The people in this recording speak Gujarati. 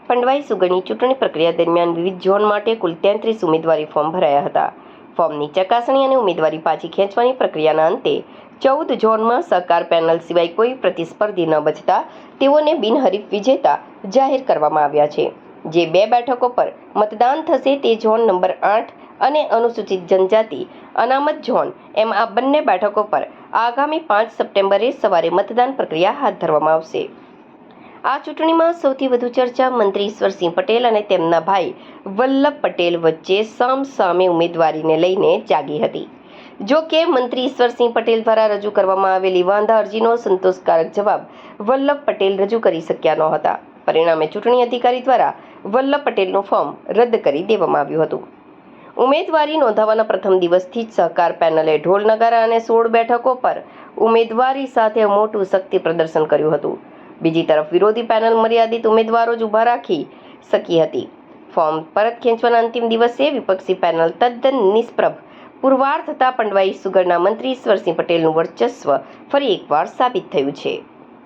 પંડવાઈ સુગરની ચૂંટણી પ્રક્રિયા દરમિયાન વિવિધ ઝોન માટે કુલ 33 ઉમેદવારી ફોર્મ ભરાયા હતા. ફોર્મની ચકાસણી અને ઉમેદવારી પાછી ખેંચવાની પ્રક્રિયાના અંતે 14 ઝોનમાં સહકાર પેનલ સિવાય કોઈ પ્રતિસ્પર્ધી ન બચતા તેઓને બિનહરીફ વિજેતા જાહેર કરવામાં આવ્યા છે. જે 2 બેઠકો પર મતદાન થશે તે ઝોન નંબર 8 અને અનુસૂચિત જનજાતિ અનામત ઝોન એમ આ બંને બેઠકો પર આગામી 5 સપ્ટેમ્બરે સવારે મતદાન પ્રક્રિયા હાથ ધરવામાં આવશે. આ ચૂંટણીમાં સૌથી વધુ ચર્ચા મંત્રી ઈશ્વરસિંહ પટેલ અને તેમના ભાઈ વલ્લભ પટેલ વચ્ચે સામસામે ઉમેદવારીને લઈને જાગી હતી. જો કે મંત્રી ઈશ્વરસિંહ પટેલ દ્વારા રજૂ કરવામાં આવેલી વાંધા અરજીનો સંતોષકારક જવાબ વલ્લભ પટેલ રજૂ કરી શક્યા નહોતા. પરિણામે ચૂંટણી અધિકારી દ્વારા વલ્લભ પટેલનું ફોર્મ રદ કરી દેવામાં આવ્યું હતું. ઉમેદવારી નોંધાવવાના પ્રથમ દિવસથી જ સહકાર પેનલે ઢોલ નગારા અને 16 બેઠકો પર ઉમેદવારી સાથે મોટું શક્તિ પ્રદર્શન કર્યું હતું. બીજી તરફ વિરોધી પેનલ મર્યાદિત ઉમેદવારો જ ઊભા રાખી શકી હતી. ફોર્મ પરત ખેંચવાના અંતિમ દિવસે વિપક્ષી પેનલ તદ્દન નિષ્પ્રભ પુરવાર થતાં પંડવાઈ સુગરના મંત્રી ઈશ્વરસિંહ પટેલનું વર્ચસ્વ ફરી એકવાર સાબિત થયું છે.